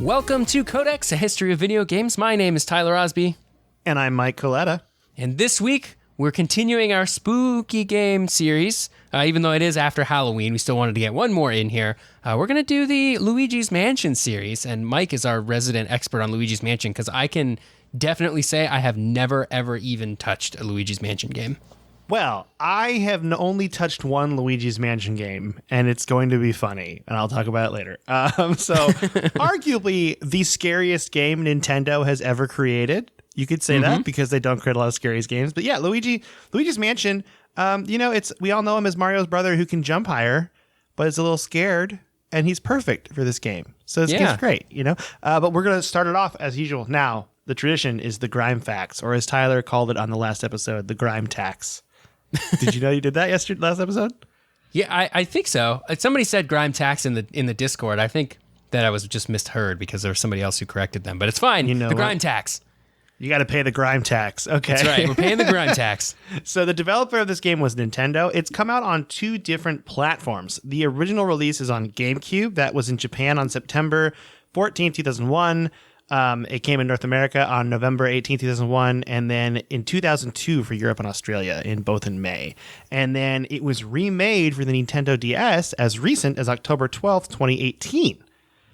Welcome to Codex, a history of video games. My name is Tyler Osby. And I'm Mike Coletta. And this week, we're continuing our spooky game series. Even though it is after Halloween, we still wanted to get one more in here. We're going to do the Luigi's Mansion series. And Mike is our resident expert on Luigi's Mansion because I can definitely say I have never, ever even touched a Luigi's Mansion game. Well, I have only touched one Luigi's Mansion game, and it's going to be funny, and I'll talk about it later. Arguably the scariest game Nintendo has ever created. You could say that because they don't create a lot of scariest games. But yeah, Luigi's Mansion, we all know him as Mario's brother who can jump higher, but is a little scared, and he's perfect for this game. So this game's great, But we're going to start it off as usual. Now, the tradition is the Grime Facts, or as Tyler called it on the last episode, the Grime Tax. Did you know you did that last episode? Yeah, I think so. Somebody said Grime Tax in the Discord. I think that I was just misheard because there was somebody else who corrected them. But it's fine. The Grime Tax. You got to pay the Grime Tax. Okay. That's right. We're paying the Grime Tax. So the developer of this game was Nintendo. It's come out on two different platforms. The original release is on GameCube. That was in Japan on September 14, 2001. It came in North America on November 18, 2001, and then in 2002 for Europe and Australia, both in May. And then it was remade for the Nintendo DS as recent as October 12th, 2018.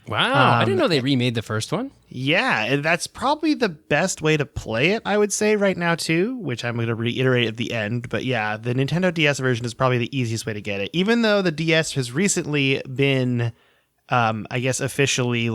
Wow, I didn't know they remade the first one. Yeah, that's probably the best way to play it, I would say, right now, too, which I'm going to reiterate at the end. But yeah, the Nintendo DS version is probably the easiest way to get it, even though the DS has recently been, officially,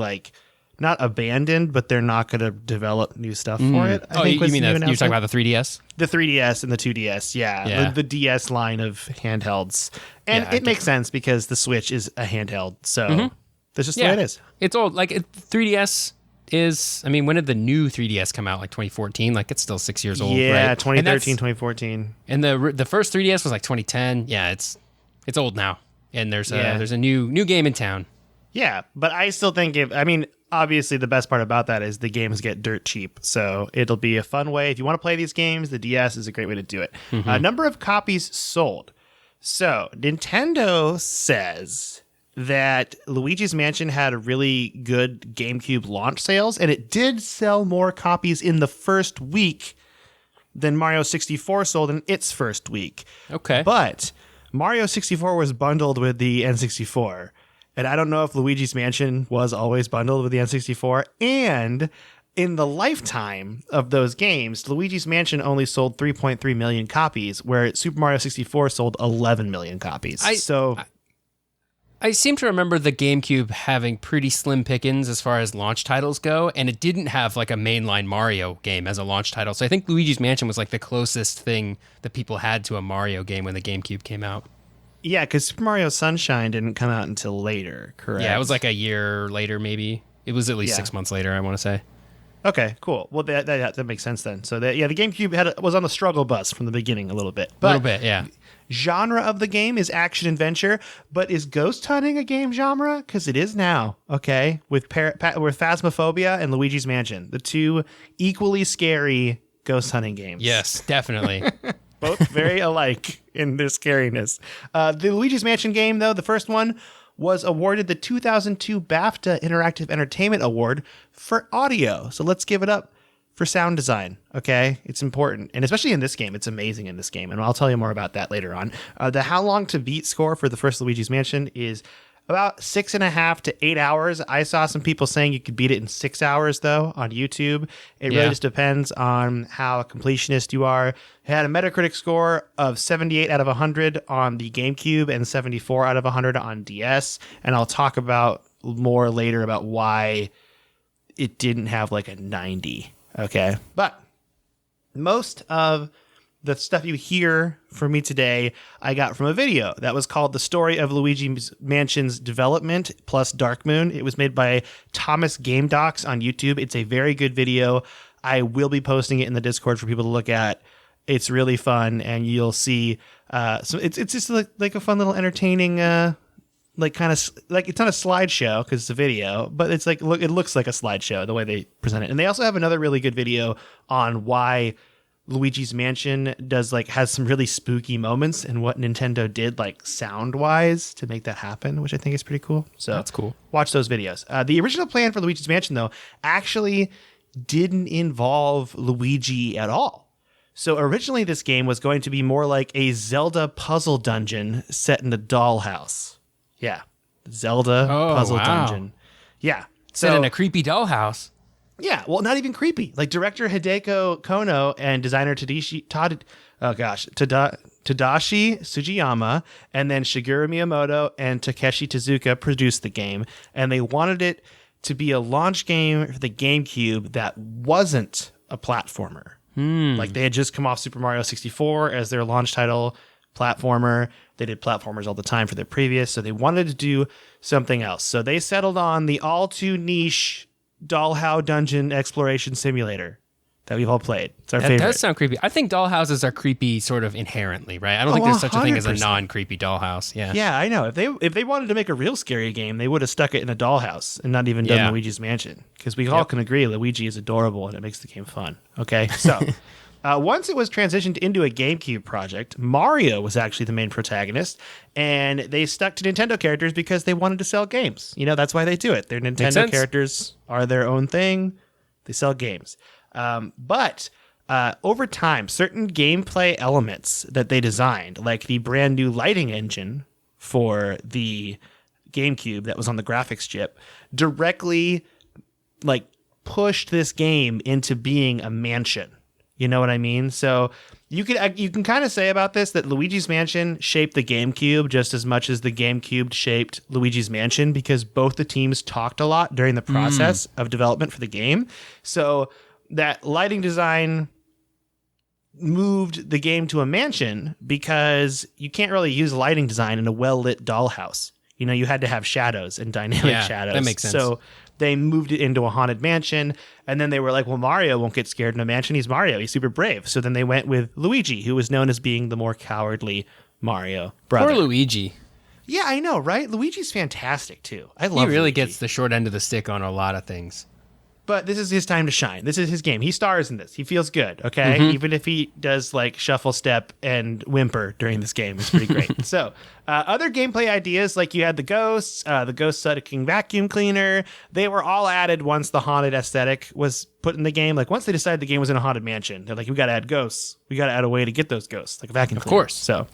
not abandoned, but they're not going to develop new stuff for it. You mean you're talking about the 3DS? The 3DS and the 2DS, yeah. The DS line of handhelds. And it makes sense because the Switch is a handheld, so that's just the way it is. It's old. 3DS is, when did the new 3DS come out? 2014? It's still 6 years old, yeah, right? 2013, 2014. And the first 3DS was 2010. Yeah, it's old now. And there's a new game in town. Yeah, but I still think obviously the best part about that is the games get dirt cheap. So it'll be a fun way. If you want to play these games, the DS is a great way to do it. Number of copies sold. So Nintendo says that Luigi's Mansion had a really good GameCube launch sales, and it did sell more copies in the first week than Mario 64 sold in its first week. Okay. But Mario 64 was bundled with the N64. And I don't know if Luigi's Mansion was always bundled with the N64. And in the lifetime of those games, Luigi's Mansion only sold 3.3 million copies, where Super Mario 64 sold 11 million copies. I seem to remember the GameCube having pretty slim pickings as far as launch titles go, and it didn't have a mainline Mario game as a launch title. So I think Luigi's Mansion was the closest thing that people had to a Mario game when the GameCube came out. Yeah, because Super Mario Sunshine didn't come out until later, correct? Yeah, it was a year later, maybe. It was at least 6 months later, I want to say. Okay, cool. Well, that makes sense then. So, the GameCube was on the struggle bus from the beginning a little bit. A little bit, yeah. Genre of the game is action-adventure, but is ghost hunting a game genre? Because it is now, okay? With Phasmophobia and Luigi's Mansion, the two equally scary ghost hunting games. Yes, definitely. Both very alike in their scariness. The Luigi's Mansion game, though, the first one, was awarded the 2002 BAFTA Interactive Entertainment Award for audio. So let's give it up for sound design, okay? It's important. And especially in this game, it's amazing in this game. And I'll tell you more about that later on. The How Long to Beat score for the first Luigi's Mansion is about 6.5 to 8 hours. I saw some people saying you could beat it in 6 hours, though, on YouTube. It really just depends on how a completionist you are. It had a Metacritic score of 78 out of 100 on the GameCube and 74 out of 100 on DS. And I'll talk about more later about why it didn't have a 90. Okay. But most of the stuff you hear from me today, I got from a video that was called The Story of Luigi's Mansion's Development plus Dark Moon. It was made by Thomas Game Docs on YouTube. It's a very good video. I will be posting it in the Discord for people to look at. It's really fun, and you'll see. So it's just like a fun little entertaining, it's not a slideshow because it's a video, but it's it looks like a slideshow the way they present it. And they also have another really good video on why Luigi's Mansion has some really spooky moments, and what Nintendo did sound wise to make that happen, which I think is pretty cool. So that's cool. Watch those videos. The original plan for Luigi's Mansion, though, actually didn't involve Luigi at all. So originally this game was going to be more like a Zelda puzzle dungeon set in a dollhouse. Yeah. Zelda puzzle dungeon. Yeah. Set in a creepy dollhouse. Yeah, well, not even creepy. Director Hideko Kono and designer Tadashi Sugiyama, and then Shigeru Miyamoto and Takeshi Tezuka produced the game, and they wanted it to be a launch game for the GameCube that wasn't a platformer. They had just come off Super Mario 64 as their launch title platformer. They did platformers all the time for their previous, so they wanted to do something else. So they settled on the all too niche Dollhouse Dungeon Exploration Simulator that we've all played. It's our favorite. That does sound creepy. I think dollhouses are creepy sort of inherently, right? I don't think there's such a thing as a non-creepy dollhouse. Yeah. Yeah, I know. If they wanted to make a real scary game, they would have stuck it in a dollhouse and not even done Luigi's Mansion. Because we all can agree Luigi is adorable and it makes the game fun. Okay, so once it was transitioned into a GameCube project, Mario was actually the main protagonist, and they stuck to Nintendo characters because they wanted to sell games. That's why they do it. Their Nintendo characters are their own thing. They sell games. But over time, certain gameplay elements that they designed, like the brand new lighting engine for the GameCube that was on the graphics chip, directly pushed this game into being a mansion. You know what I mean? So you can kind of say about this that Luigi's Mansion shaped the GameCube just as much as the GameCube shaped Luigi's Mansion, because both the teams talked a lot during the process of development for the game. So that lighting design moved the game to a mansion because you can't really use lighting design in a well-lit dollhouse. You had to have shadows and dynamic shadows. That makes sense. So they moved it into a haunted mansion, and then they were like, well, Mario won't get scared in a mansion. He's Mario. He's super brave. So then they went with Luigi, who was known as being the more cowardly Mario brother. Poor Luigi. Yeah, I know, right? Luigi's fantastic, too. I love He really Luigi. gets the short end of the stick on a lot of things. But this is his time to shine. This is his game. He stars in this. He feels good, okay? Even if he does shuffle step and whimper during this game. It's pretty great. So, other gameplay ideas, you had the ghost sucking vacuum cleaner, they were all added once the haunted aesthetic was put in the game. Once they decided the game was in a haunted mansion, they're like, we got to add ghosts. We got to add a way to get those ghosts, like a vacuum cleaner. Of course. So,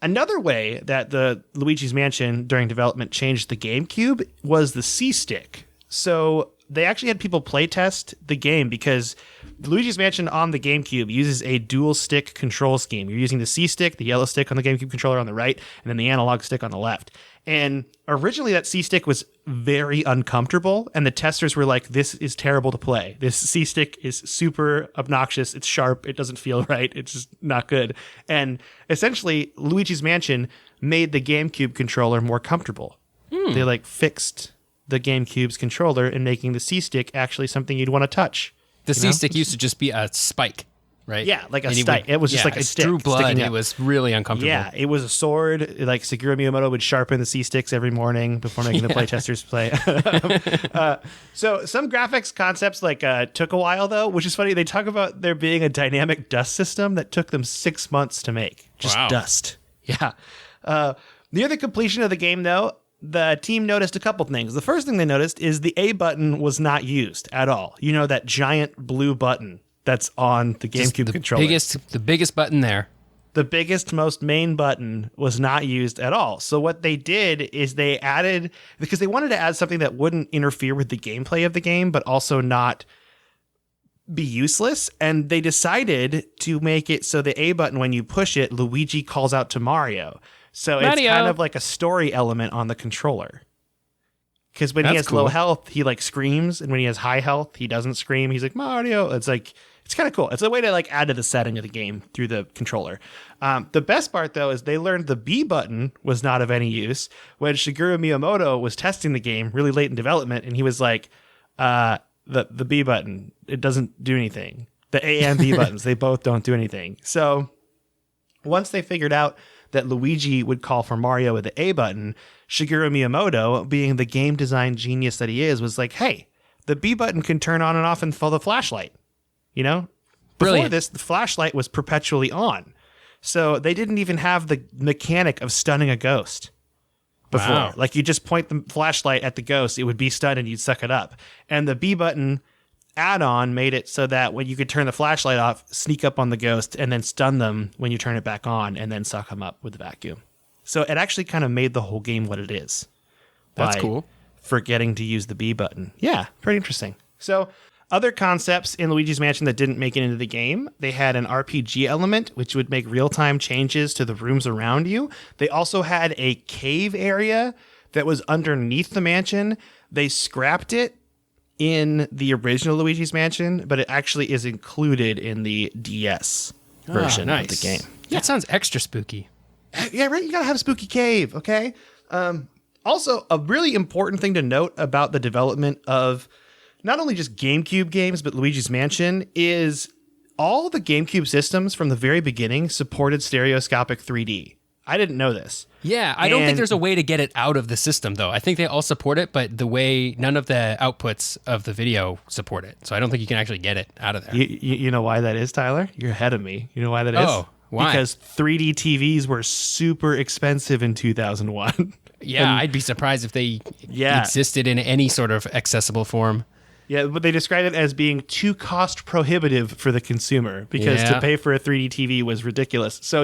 another way that the Luigi's Mansion during development changed the GameCube was the C-Stick. So they actually had people play test the game because Luigi's Mansion on the GameCube uses a dual stick control scheme. You're using the C stick, the yellow stick on the GameCube controller on the right, and then the analog stick on the left. And originally that C stick was very uncomfortable, and the testers were like, this is terrible to play. This C stick is super obnoxious. It's sharp. It doesn't feel right. It's just not good. And essentially, Luigi's Mansion made the GameCube controller more comfortable. They fixed the GameCube's controller and making the C-Stick actually something you'd want to touch. The C-Stick used to just be a spike, right? Yeah, like a stick. It was just like a stick. Drew blood. It was really uncomfortable. Yeah, it was a sword. Shigeru Miyamoto would sharpen the C-Sticks every morning before making the playtesters play. So some graphics concepts took a while, though, which is funny. They talk about there being a dynamic dust system that took them 6 months to make. Just dust. Yeah. Near the completion of the game, though, the team noticed a couple things. The first thing they noticed is the A button was not used at all. That giant blue button that's on the GameCube controller. The biggest button there. The biggest, most main button was not used at all. So what they did is they added, because they wanted to add something that wouldn't interfere with the gameplay of the game, but also not be useless. And they decided to make it so the A button, when you push it, Luigi calls out to Mario. So it's kind of like a story element on the controller. Because when he has low health, he screams, and when he has high health, he doesn't scream. He's like, Mario. It's kind of cool. It's a way to add to the setting of the game through the controller. The best part, though, is they learned the B button was not of any use when Shigeru Miyamoto was testing the game really late in development, and he was like, the B button, it doesn't do anything. The A and B buttons, they both don't do anything. So once they figured out that Luigi would call for Mario with the A button, Shigeru Miyamoto, being the game design genius that he is, was like, hey, the B button can turn on and off and follow the flashlight. Before Brilliant. this, the flashlight was perpetually on. So they didn't even have the mechanic of stunning a ghost before. Wow. Like you just point the flashlight at the ghost, it would be stunned and you'd suck it up. And the B button add-on made it so that when you could turn the flashlight off, sneak up on the ghost, and then stun them when you turn it back on, and then suck them up with the vacuum. So it actually kind of made the whole game what it is. That's by cool. Forgetting to use the B button. Yeah, pretty interesting. So other concepts in Luigi's Mansion that didn't make it into the game, they had an RPG element, which would make real-time changes to the rooms around you. They also had a cave area that was underneath the mansion. They scrapped it in the original Luigi's Mansion, but it actually is included in the DS version of the game. That sounds extra spooky. Yeah, right? You gotta have a spooky cave, okay? Also, a really important thing to note about the development of not only just GameCube games, but Luigi's Mansion is all the GameCube systems from the very beginning supported stereoscopic 3D. I didn't know this. Yeah, I don't think there's a way to get it out of the system, though. I think they all support it, but the way none of the outputs of the video support it. So I don't think you can actually get it out of there. You know why that is, Tyler? You're ahead of me. You know why that is? Oh, why? Because 3D TVs were super expensive in 2001. Yeah, I'd be surprised if they existed in any sort of accessible form. Yeah, but they described it as being too cost prohibitive for the consumer because to pay for a 3D TV was ridiculous. So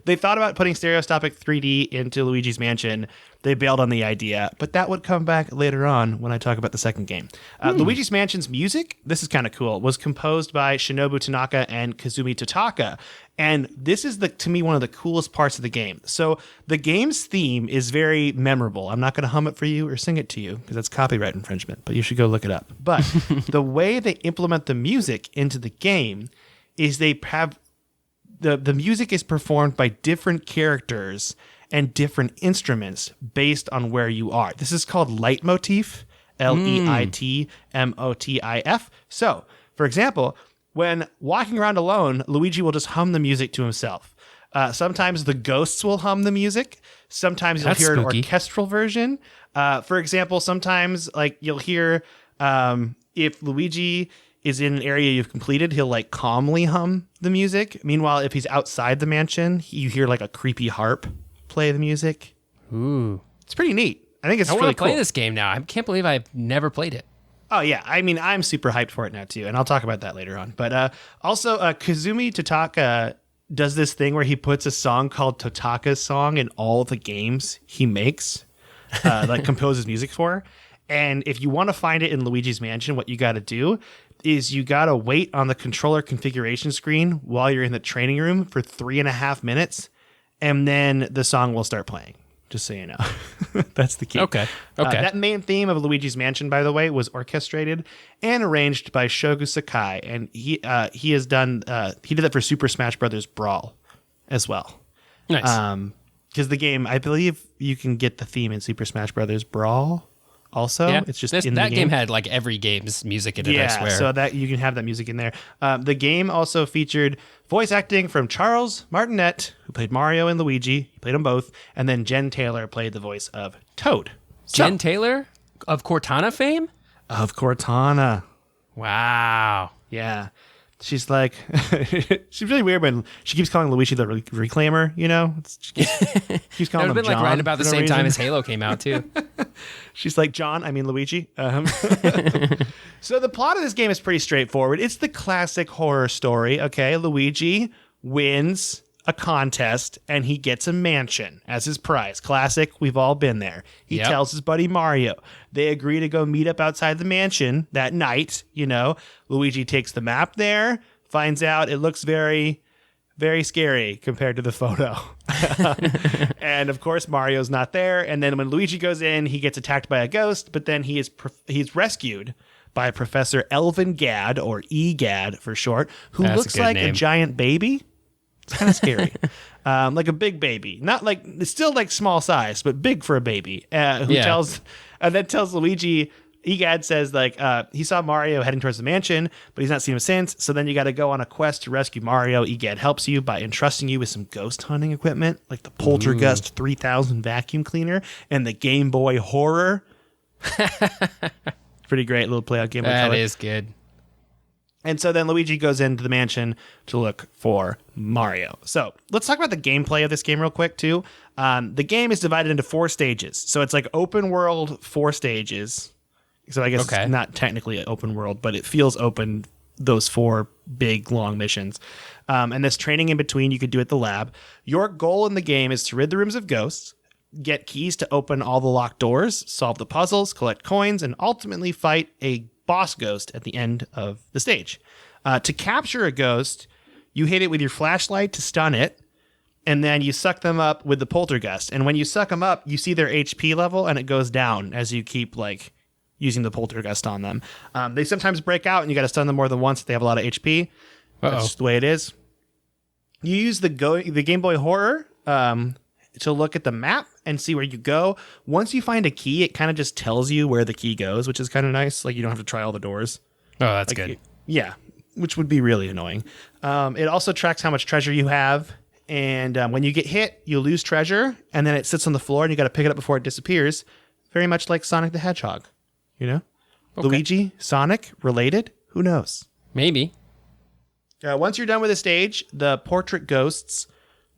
they thought about putting stereoscopic 3D into Luigi's Mansion. They bailed on the idea, but that would come back later on when I talk about the second game. Luigi's Mansion's music, this is kind of cool, was composed by Shinobu Tanaka and Kazumi Totaka. And this is, to me, one of the coolest parts of the game. So the game's theme is very memorable. I'm not going to hum it for you or sing it to you because that's copyright infringement, but you should go look it up. But the way they implement the music into the game is they have the music is performed by different characters and different instruments based on where you are. This is called leitmotif, Leitmotif. So, for example, when walking around alone, Luigi will just hum the music to himself. Sometimes the ghosts will hum the music. Sometimes you'll hear an orchestral version. For example, sometimes like you'll hear if Luigi is in an area you've completed, he'll like calmly hum the music. Meanwhile, if he's outside the mansion, you hear like a creepy harp play the music. Ooh. It's pretty neat. I think it's really really cool. I want to play cool. this game now. I can't believe I've never played it. Oh, yeah. I mean, I'm super hyped for it now, too. And I'll talk about that later on. But also, Kazumi Totaka does this thing where he puts a song called Totaka's Song in all the games he makes, like composes music for. And if you want to find it in Luigi's Mansion, what you got to do is you got to wait on the controller configuration screen while you're in the training room for 3.5 minutes. And then the song will start playing. Just so you know. That's the key. Okay. That main theme of Luigi's Mansion, by the way, was orchestrated and arranged by Shogo Sakai. And he has done, he did that for Super Smash Bros. Brawl as well. Nice. Because the game, I believe you can get the theme in Super Smash Bros. Brawl also. Yeah, it's just that in the game had like every game's music in it, I swear. So that you can have that music in there. The game also featured voice acting from Charles Martinet, who played Mario and Luigi. He played them both. And then Jen Taylor played the voice of Toad. Jen Taylor of Cortana fame? Of Cortana. Wow. Yeah. She's like, she's really weird when she keeps calling Luigi the Reclaimer, you know? She keeps calling him It would have been John like right about the for no same reason. time as Halo came out, too. She's like, Luigi. So the plot of this game is pretty straightforward. It's the classic horror story, okay? Luigi wins a contest and he gets a mansion as his prize. Classic, we've all been there. He tells his buddy Mario. They agree to go meet up outside the mansion that night, you know. Luigi takes the map there, finds out it looks very, very scary compared to the photo. And of course, Mario's not there. And then when Luigi goes in, he gets attacked by a ghost, but then he's rescued by Professor Elvin Gadd, or E-Gad for short, who looks like a giant baby. It's kind of scary. Like a big baby. Not like, it's still like small size, but big for a baby. Who tells Luigi, Egad says like, he saw Mario heading towards the mansion, but he's not seen him since. So then you got to go on a quest to rescue Mario. Egad helps you by entrusting you with some ghost hunting equipment, like the Poltergust 3000 vacuum cleaner and the Game Boy Horror. Pretty great little play on Game Boy Color. That is good. And so then Luigi goes into the mansion to look for Mario. So let's talk about the gameplay of this game real quick, too. The game is divided into 4 stages. So it's like open world, 4 stages. So I guess It's not technically an open world, but it feels open, those 4 big, long missions. And this training in between, you could do at the lab. Your goal in the game is to rid the rooms of ghosts, get keys to open all the locked doors, solve the puzzles, collect coins, and ultimately fight a boss ghost at the end of the stage. To capture a ghost, you hit it with your flashlight to stun it, and then you suck them up with the poltergust. And when you suck them up, you see their HP level, and it goes down as you keep using the poltergust on them. They sometimes break out, and you got to stun them more than once if they have a lot of HP. That's just the way it is. You use the Game Boy Horror to look at the map and see where you go. Once you find a key, it kind of just tells you where the key goes, which is kind of nice. You don't have to try all the doors. Oh, that's good. Yeah, which would be really annoying. It also tracks how much treasure you have. And when you get hit, you lose treasure. And then it sits on the floor and you got to pick it up before it disappears. Very much like Sonic the Hedgehog, Okay. Luigi, Sonic, related? Who knows? Maybe. Once you're done with a stage, the portrait ghosts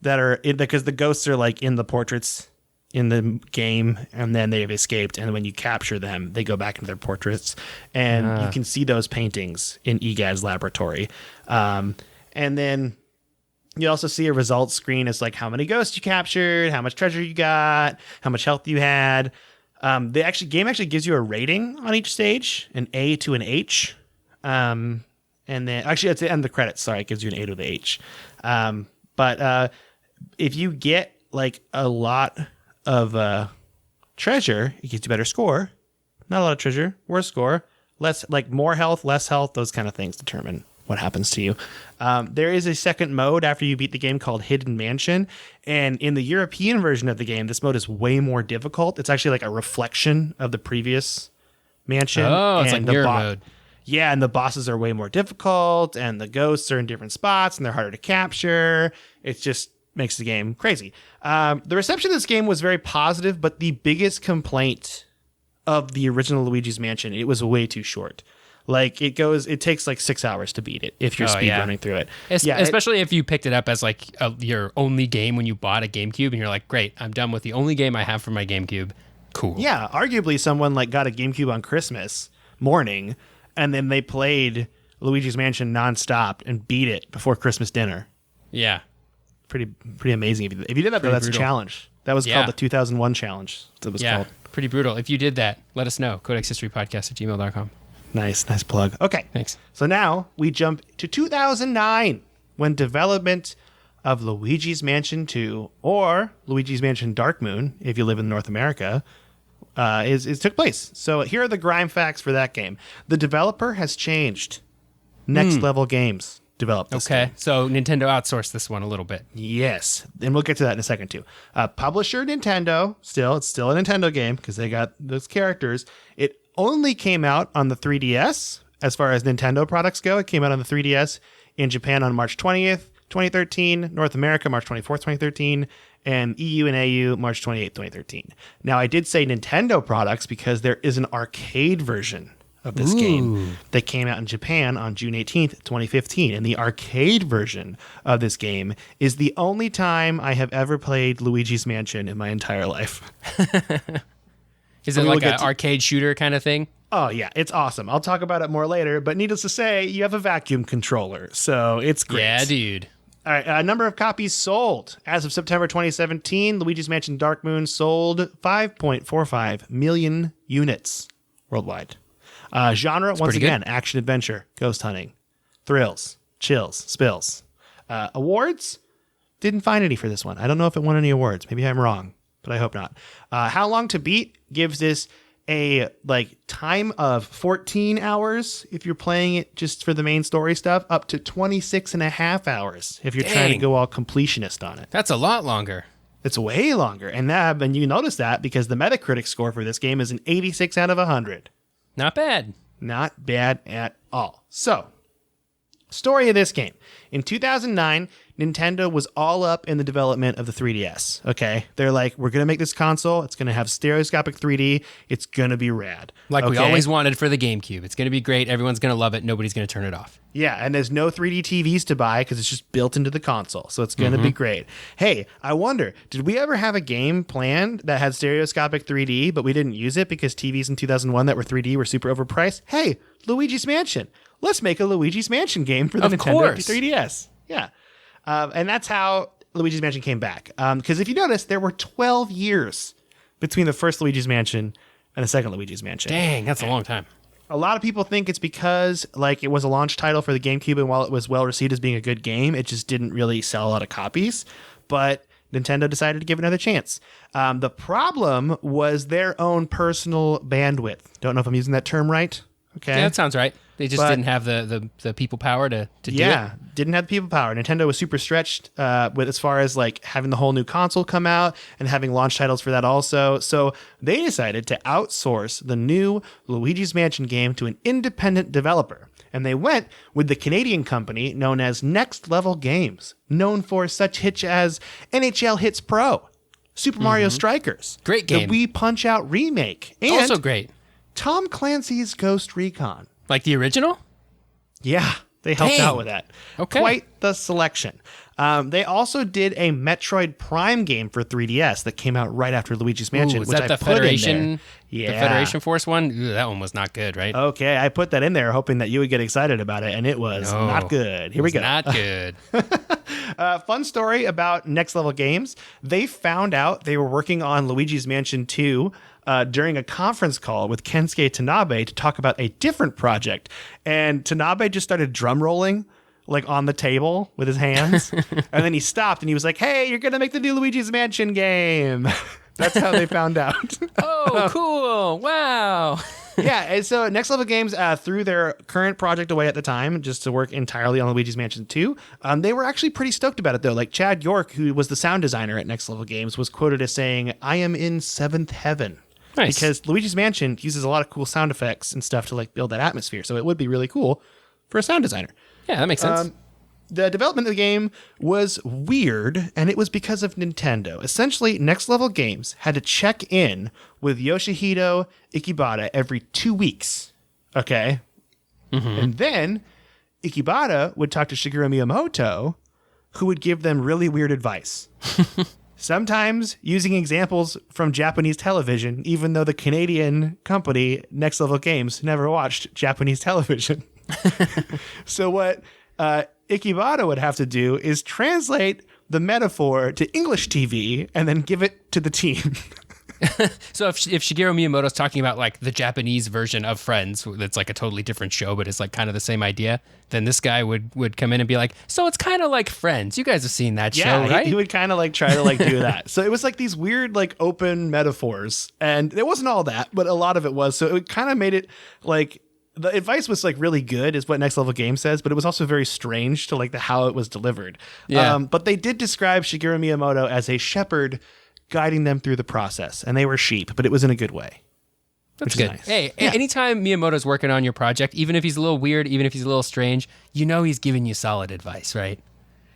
that are because the ghosts are in the portraits in the game, and then they've escaped, and when you capture them, they go back into their portraits, and you can see those paintings in EGAD's laboratory. And then you also see a results screen as how many ghosts you captured, how much treasure you got, how much health you had. The game actually gives you a rating on each stage, an A to an H. And then actually at the end of the credits, sorry, it gives you an A to the H. But if you get a lot of treasure, it gives you a better score. Not a lot of treasure, worse score. Less more health, less health. Those kind of things determine what happens to you. There is a second mode after you beat the game called Hidden Mansion, and in the European version of the game, this mode is way more difficult. It's actually a reflection of the previous mansion. Oh, it's mirror mode. Yeah, and the bosses are way more difficult, and the ghosts are in different spots, and they're harder to capture. It just makes the game crazy. The reception of this game was very positive, but the biggest complaint of the original Luigi's Mansion, it was way too short. It takes 6 hours to beat it if you're speedrunning through it. Especially if you picked it up as your only game when you bought a GameCube, and you're like, great, I'm done with the only game I have for my GameCube. Cool. Yeah, arguably someone got a GameCube on Christmas morning, and then they played Luigi's Mansion nonstop and beat it before Christmas dinner. Yeah. Pretty amazing. If you did that, though, that's brutal. A challenge. That was called the 2001 challenge. That was called. Pretty brutal. If you did that, let us know. codexhistorypodcast@gmail.com. Nice plug. Okay. Thanks. So now we jump to 2009 when development of Luigi's Mansion 2 or Luigi's Mansion Dark Moon, if you live in North America, took place. So here are the grime facts for that game. The developer has changed. Next Level Games developed this game. So Nintendo outsourced this one a little bit. Yes, and we'll get to that in a second too. Publisher Nintendo, it's still a Nintendo game because they got those characters. It only came out on the 3DS as far as Nintendo products go. It came out on the 3DS in Japan on March 20th, 2013, North America March 24th, 2013, and EU and AU March 28th, 2013. Now, I did say Nintendo products because there is an arcade version of this game that came out in Japan on June 18th, 2015. And the arcade version of this game is the only time I have ever played Luigi's Mansion in my entire life. Is it like an arcade shooter kind of thing? Oh, yeah. It's awesome. I'll talk about it more later. But needless to say, you have a vacuum controller. So it's great. Yeah, dude. All right. Number of copies sold. As of September 2017, Luigi's Mansion Dark Moon sold 5.45 million units worldwide. Genre, once again, action-adventure, ghost hunting, thrills, chills, spills. Awards? Didn't find any for this one. I don't know if it won any awards. Maybe I'm wrong, but I hope not. How long to beat gives this a time of 14 hours if you're playing it just for the main story stuff, up to 26 and a half hours if you're trying to go all completionist on it. That's a lot longer. It's way longer. And you notice that because the Metacritic score for this game is an 86 out of 100. Not bad. Not bad at all. So, Story of this game. In 2009, Nintendo was all up in the development of the 3DS. Okay. They're like, we're going to make this console. It's going to have stereoscopic 3D. It's going to be rad. Like we always wanted for the GameCube. It's going to be great. Everyone's going to love it. Nobody's going to turn it off. Yeah. And there's no 3D TVs to buy because it's just built into the console. So it's going to be great. Hey, I wonder, did we ever have a game planned that had stereoscopic 3D, but we didn't use it because TVs in 2001 that were 3D were super overpriced? Hey, Luigi's Mansion. Let's make a Luigi's Mansion game for the Nintendo 3DS. Yeah. And that's how Luigi's Mansion came back. Because if you notice, there were 12 years between the first Luigi's Mansion and the second Luigi's Mansion. Dang, that's a long time. A lot of people think it's because like it was a launch title for the GameCube, and while it was well received as being a good game, it just didn't really sell a lot of copies. But Nintendo decided to give it another chance. The problem was their own personal bandwidth. Don't know if I'm using that term right. Okay. Yeah, that sounds right. They just didn't have the people power to do it. Yeah, didn't have the people power. Nintendo was super stretched with as far as like having the whole new console come out and having launch titles for that also. So they decided to outsource the new Luigi's Mansion game to an independent developer. And they went with the Canadian company known as Next Level Games, known for such hits as NHL Hits Pro, Super Mario Strikers, great game, the Wii Punch-Out remake, and also great, Tom Clancy's Ghost Recon. Like the original? Yeah, they helped out with that. Okay. Quite the selection. They also did a Metroid Prime game for 3DS that came out right after Luigi's Mansion. Ooh, is which that I the put Federation? in there. Yeah. The Federation Force one? Ooh, that one was not good, right? Okay, I put that in there hoping that you would get excited about it, and it was not good. Here we go. Not good. Fun story about Next Level Games. They found out they were working on Luigi's Mansion 2 during a conference call with Kensuke Tanabe to talk about a different project. And Tanabe just started drum rolling like on the table with his hands. And then he stopped and he was like, hey, you're going to make the new Luigi's Mansion game. That's how they found out. Oh, cool. Wow. Yeah, and so Next Level Games threw their current project away at the time just to work entirely on Luigi's Mansion 2. They were actually pretty stoked about it, though. Like Chad York, who was the sound designer at Next Level Games, was quoted as saying, I am in seventh heaven. Nice. Because Luigi's Mansion uses a lot of cool sound effects and stuff to like build that atmosphere. So it would be really cool for a sound designer. Yeah, that makes sense. The development of the game was weird, and it was because of Nintendo. Essentially, Next Level Games had to check in with Yoshihito Ikebata every 2 weeks. Okay? And then Ikebata would talk to Shigeru Miyamoto, who would give them really weird advice. Sometimes using examples from Japanese television, even though the Canadian company, Next Level Games, never watched Japanese television. So what Ikebata would have to do is translate the metaphor to English TV and then give it to the team. So if Shigeru Miyamoto's talking about like the Japanese version of Friends, that's like a totally different show, but it's like kind of the same idea, then this guy would come in and be like, so it's kind of like Friends. You guys have seen that show, right? He would kind of like try to like do that. So it was like these weird like open metaphors, and it wasn't all that, but a lot of it was. So it kind of made it like the advice was like really good, is what Next Level Game says, but it was also very strange to like how it was delivered. Yeah. But they did describe Shigeru Miyamoto as a shepherd guiding them through the process, and they were sheep, but it was in a good way. That's good. Nice. Hey, anytime Miyamoto's working on your project, even if he's a little weird, even if he's a little strange, you know he's giving you solid advice, right?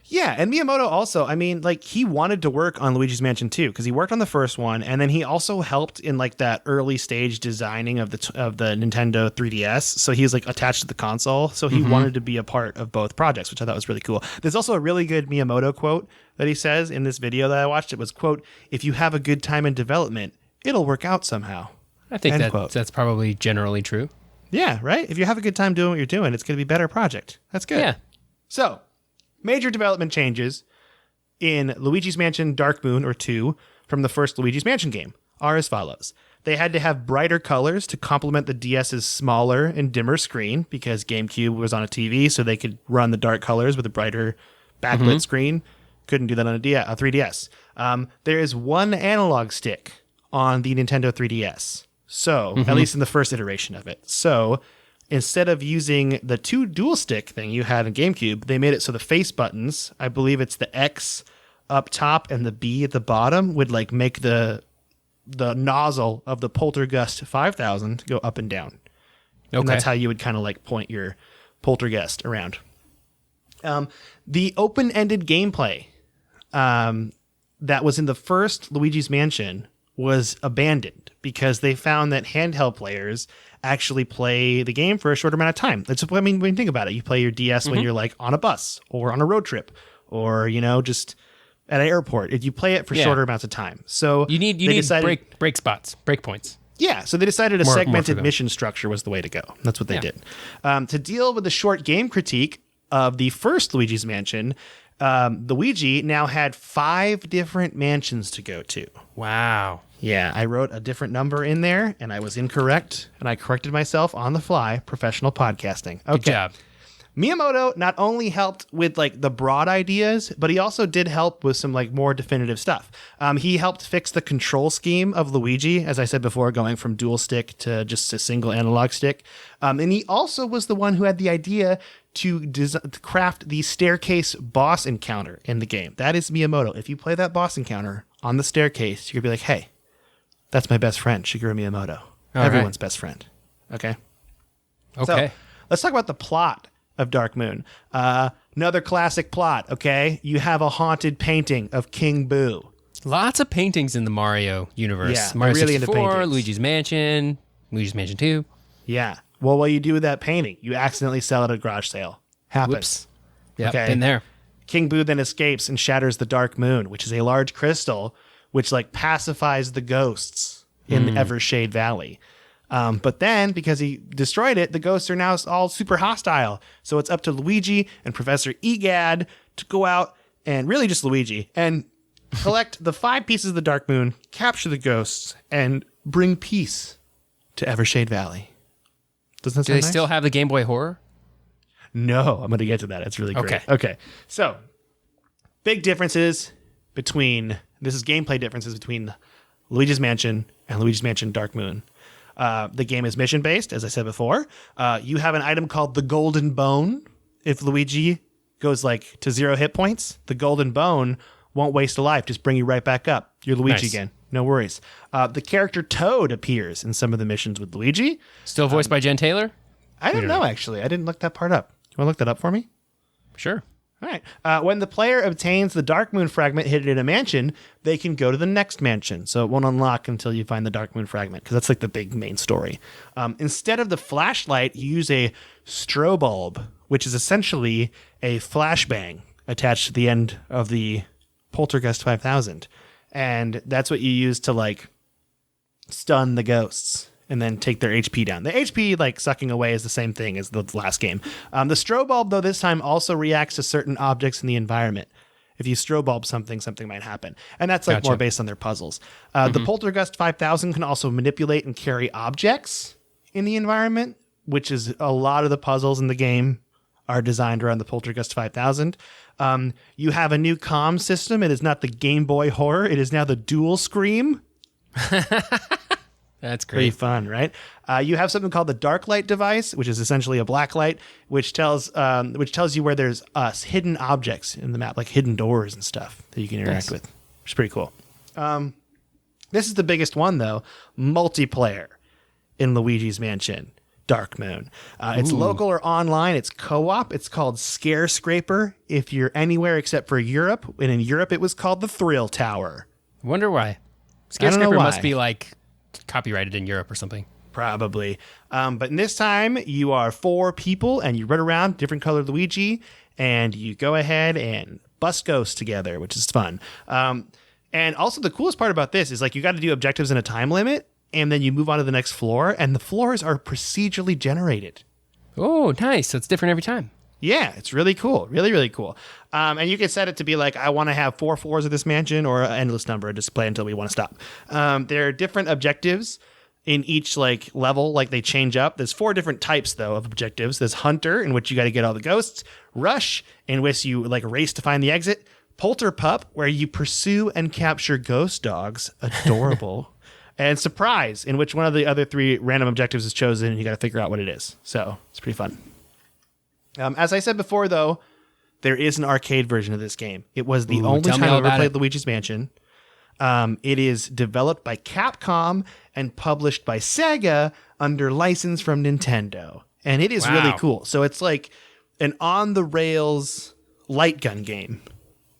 Yeah, and Miyamoto also, I mean, like he wanted to work on Luigi's Mansion 2 because he worked on the first one, and then he also helped in like that early stage designing of the Nintendo 3DS. So he was like attached to the console, so he wanted to be a part of both projects, which I thought was really cool. There's also a really good Miyamoto quote that he says in this video that I watched. It was, quote, if you have a good time in development, it'll work out somehow. I think that's probably generally true. Yeah, right? If you have a good time doing what you're doing, it's going to be a better project. That's good. Yeah. So, major development changes in Luigi's Mansion Dark Moon or 2 from the first Luigi's Mansion game are as follows. They had to have brighter colors to complement the DS's smaller and dimmer screen because GameCube was on a TV, so they could run the dark colors with a brighter backlit screen. Couldn't do that on a 3DS. There is one analog stick on the Nintendo 3DS. So, at least in the first iteration of it. So, instead of using the two dual stick thing you had in GameCube, they made it so the face buttons, I believe it's the X up top and the B at the bottom, would like make the nozzle of the Poltergust 5000 go up and down. Okay. And that's how you would kind of like point your Poltergust around. The open-ended gameplay that was in the first Luigi's Mansion was abandoned because they found that handheld players actually play the game for a short amount of time. When you think about it, you play your DS when you're like on a bus or on a road trip or, just at an airport. If you play it for shorter amounts of time. So you need break spots, break points. Yeah, so they decided a segmented mission structure was the way to go. That's what they did. To deal with the short game critique of the first Luigi's Mansion, Luigi now had 5 different mansions to go to. Wow. Yeah, I wrote a different number in there, and I was incorrect, and I corrected myself on the fly. Professional podcasting. Okay. Good job. Miyamoto not only helped with like the broad ideas, but he also did help with some like more definitive stuff. He helped fix the control scheme of Luigi, as I said before, going from dual stick to just a single analog stick. And he also was the one who had the idea to craft the staircase boss encounter in the game. That is Miyamoto. If you play that boss encounter on the staircase, you're gonna be like, hey, that's my best friend, Shigeru Miyamoto. Everyone's best friend. Okay? So, let's talk about the plot of Dark Moon. Another classic plot, okay? You have a haunted painting of King Boo. Lots of paintings in the Mario universe. Yeah, Mario really 64, into paintings. Luigi's Mansion 2. Yeah. Well, what you do with that painting? You accidentally sell it at a garage sale. Happens. Whoops. Yep, been there. King Boo then escapes and shatters the Dark Moon, which is a large crystal which like pacifies the ghosts in the Evershade Valley. But then, because he destroyed it, the ghosts are now all super hostile. So it's up to Luigi and Professor Egad to go out, and really just Luigi, and collect the 5 pieces of the Dark Moon, capture the ghosts, and bring peace to Evershade Valley. Doesn't that Do sound they nice? still have the Game Boy Horror? No, I'm going to get to that. It's really great. Okay. So, big differences between, this is gameplay differences between Luigi's Mansion and Luigi's Mansion Dark Moon. The game is mission-based, as I said before. You have an item called the Golden Bone. If Luigi goes like to 0 hit points, the Golden Bone won't waste a life. Just bring you right back up. You're Luigi again. No worries. The character Toad appears in some of the missions with Luigi. Still voiced by Jen Taylor? I don't know, actually. I didn't look that part up. You want to look that up for me? Sure. All right. When the player obtains the Dark Moon fragment hidden in a mansion, they can go to the next mansion. So it won't unlock until you find the Dark Moon fragment, because that's like the big main story. Instead of the flashlight, you use a strobulb, which is essentially a flashbang attached to the end of the Poltergeist 5000. And that's what you use to like stun the ghosts and then take their HP down. The HP like sucking away is the same thing as the last game. The strobulb, though, this time also reacts to certain objects in the environment. If you strobulb something, something might happen. And that's like more based on their puzzles. The Poltergeist 5000 can also manipulate and carry objects in the environment, which is a lot of the puzzles in the game are designed around the Poltergeist 5000. You have a new comm system. It is not the Game Boy Horror. It is now the Dual Scream. That's great. Pretty fun, right? You have something called the Dark Light device, which is essentially a black light, which tells you where there's hidden objects in the map, like hidden doors and stuff that you can interact with, which is pretty cool. This is the biggest one, though, multiplayer in Luigi's Mansion Dark Moon. It's local or online. It's co-op. It's called Scare Scraper if you're anywhere except for Europe. And in Europe, it was called the Thrill Tower. Wonder why. Skyscraper must be like copyrighted in Europe or something. Probably. But in this time, you are 4 people and you run around different colored Luigi and you go ahead and bust ghosts together, which is fun. And also the coolest part about this is like you got to do objectives in a time limit and then you move on to the next floor and the floors are procedurally generated. Oh, nice. So it's different every time. Yeah, it's really cool. Really, really cool. And you can set it to be like, I want to have 4 floors of this mansion or an endless number, just play until we want to stop. There are different objectives in each like level, like they change up. There's 4 different types though of objectives. There's Hunter, in which you got to get all the ghosts. Rush, in which you like race to find the exit. Polter Pup, where you pursue and capture ghost dogs. Adorable. And Surprise, in which one of the other 3 random objectives is chosen and you got to figure out what it is. So it's pretty fun. As I said before, though, there is an arcade version of this game. It was the only time I ever played Luigi's Mansion. It is developed by Capcom and published by Sega under license from Nintendo. And it is really cool. So it's like an on-the-rails light gun game,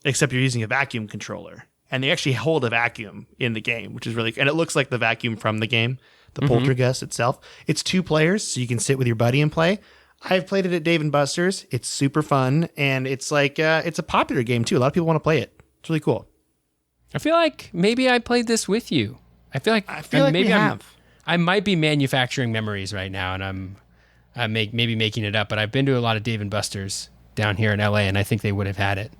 except you're using a vacuum controller. And they actually hold a vacuum in the game, which is really... And it looks like the vacuum from the game, the Poltergeist itself. It's 2 players, so you can sit with your buddy and play. I've played it at Dave & Buster's. It's super fun, and it's like it's a popular game, too. A lot of people want to play it. It's really cool. I feel like maybe I played this with you. I feel like maybe we have. I might be manufacturing memories right now, and I'm maybe making it up, but I've been to a lot of Dave & Buster's down here in LA, and I think they would have had it.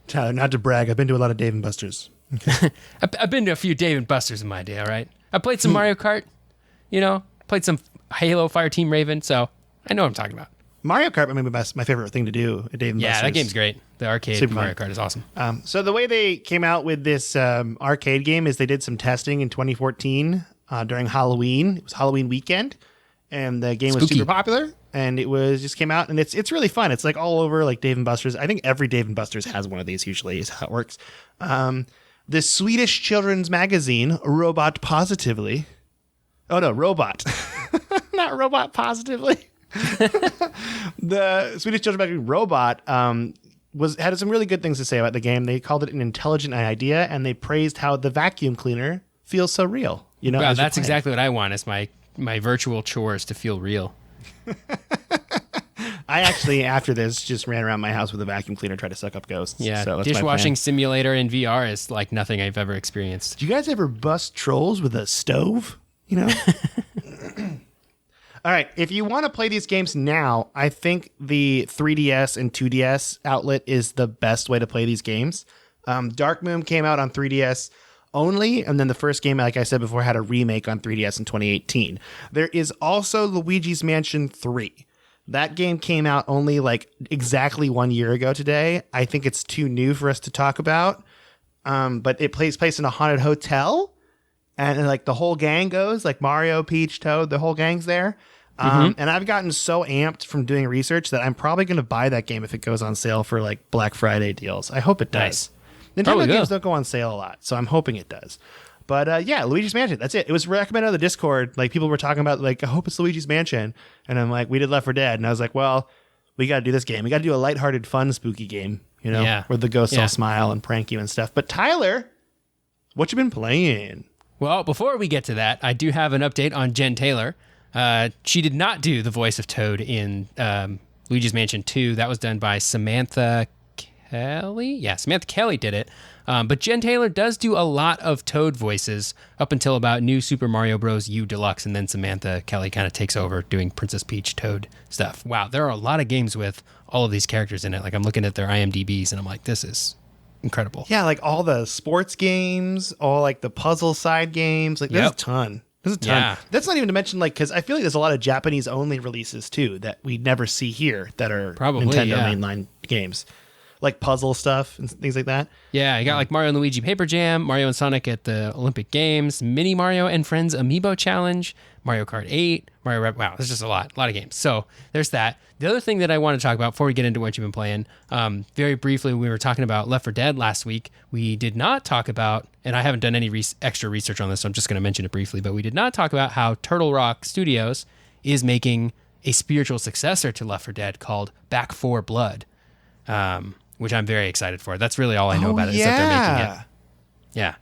Tyler, not to brag, I've been to a lot of Dave & Buster's. Okay. I've been to a few Dave & Buster's in my day, all right? I played some Mario Kart, played some Halo Fireteam Raven, so I know what I'm talking about. Mario Kart might be my favorite thing to do at Dave & Buster's. Yeah, that game's great. The arcade Super Mario fun. Kart is awesome. So the way they came out with this arcade game is they did some testing in 2014 during Halloween. It was Halloween weekend, and the game was Spooky. super popular. And it was just came out, and it's really fun. It's like all over like Dave & Buster's. I think every Dave & Buster's has one of these. Usually, is how it works. The Swedish children's magazine Robot Positively. Oh no, Robot, not Robot Positively. The Swedish children's magazine Robot had some really good things to say about the game. They called it an intelligent idea, and they praised how the vacuum cleaner feels so real. Wow, that's exactly what I want. Is my virtual chores to feel real. I actually, after this, just ran around my house with a vacuum cleaner, tried to suck up ghosts. Yeah, so that's dishwashing simulator in VR is like nothing I've ever experienced. Do you guys ever bust trolls with a stove? All right, if you want to play these games now, I think the 3DS and 2DS outlet is the best way to play these games. Dark Moon came out on 3DS only, and then the first game, like I said before, had a remake on 3DS in 2018. There is also Luigi's Mansion 3. That game came out only like exactly 1 year ago today. I think it's too new for us to talk about, but it takes place in a haunted hotel, and like the whole gang goes, like Mario, Peach, Toad, the whole gang's there. And I've gotten so amped from doing research that I'm probably going to buy that game if it goes on sale for like Black Friday deals. I hope it does. Nice. Nintendo games don't go on sale a lot, so I'm hoping it does. But yeah, Luigi's Mansion, that's it. It was recommended on the Discord. Like people were talking about like, I hope it's Luigi's Mansion. And I'm like, we did Left 4 Dead. And I was like, well, we got to do this game. We got to do a lighthearted, fun, spooky game, where the ghosts all smile and prank you and stuff. But Tyler, what you been playing? Well, before we get to that, I do have an update on Jen Taylor. She did not do the voice of Toad in Luigi's Mansion 2. That was done by Samantha Kelly. Yeah, Samantha Kelly did it. But Jen Taylor does do a lot of Toad voices up until about New Super Mario Bros. U Deluxe, and then Samantha Kelly kind of takes over doing Princess Peach Toad stuff. Wow, there are a lot of games with all of these characters in it. Like I'm looking at their IMDb's, and I'm like, this is incredible. Yeah, like all the sports games, all like the puzzle side games. Like there's a ton. There's a ton. Yeah. That's not even to mention like, because I feel like there's a lot of Japanese only releases too that we never see here that are Nintendo mainline games. Like puzzle stuff and things like that. Yeah, you got like Mario and Luigi Paper Jam, Mario and Sonic at the Olympic Games, Mini Mario and Friends Amiibo Challenge, Mario Kart 8, Mario Rep. Wow, there's just a lot of games. So there's that. The other thing that I want to talk about before we get into what you've been playing, very briefly, we were talking about Left 4 Dead last week. We did not talk about, and I haven't done any extra research on this, so I'm just going to mention it briefly, but we did not talk about how Turtle Rock Studios is making a spiritual successor to Left 4 Dead called Back 4 Blood. Which I'm very excited for. That's really all I know about it, is that they're making it. Yeah.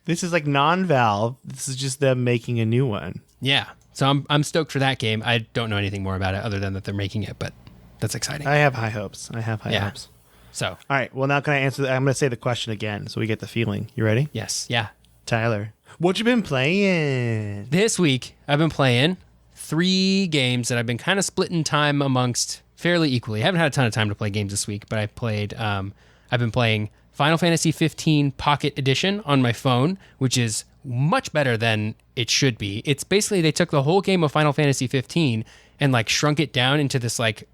This is like non-Valve. This is just them making a new one. Yeah. So I'm stoked for that game. I don't know anything more about it other than that they're making it, but that's exciting. I have high hopes. Hopes. So. All right. Well, now can I answer I'm going to say the question again so we get the feeling. You ready? Yes. Yeah. Tyler, what you been playing? This week, I've been playing 3 games that I've been kind of splitting time amongst fairly equally. I haven't had a ton of time to play games this week, but I've been playing Final Fantasy 15 Pocket Edition on my phone, which is much better than it should be. It's basically, they took the whole game of Final Fantasy 15 and like shrunk it down into this like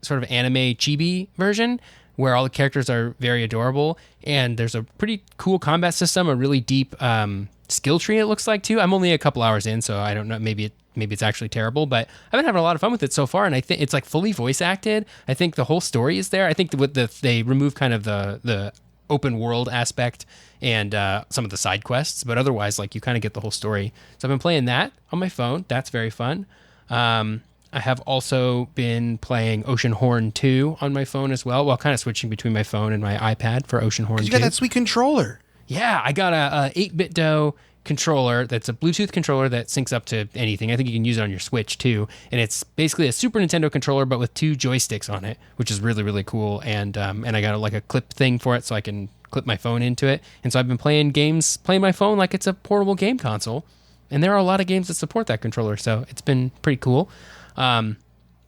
sort of anime chibi version where all the characters are very adorable, and there's a pretty cool combat system, a really deep skill tree it looks like too. I'm only a couple hours in, so I don't know, maybe it's actually terrible, but I've been having a lot of fun with it so far, and I think it's like fully voice acted. I think the whole story is there. I think they remove kind of the open world aspect and some of the side quests, but otherwise like you kind of get the whole story. So I've been playing that on my phone. That's very fun. I have also been playing Ocean Horn 2 on my phone as well. Well, kind of switching between my phone and my iPad for Ocean Horn 2. You got that sweet controller. Yeah, I got a 8BitDo controller that's a Bluetooth controller that syncs up to anything. I think you can use it on your Switch too. And it's basically a Super Nintendo controller, but with 2 joysticks on it, which is really, really cool. And I got like a clip thing for it so I can clip my phone into it. And so I've been playing my phone like it's a portable game console. And there are a lot of games that support that controller, so it's been pretty cool. The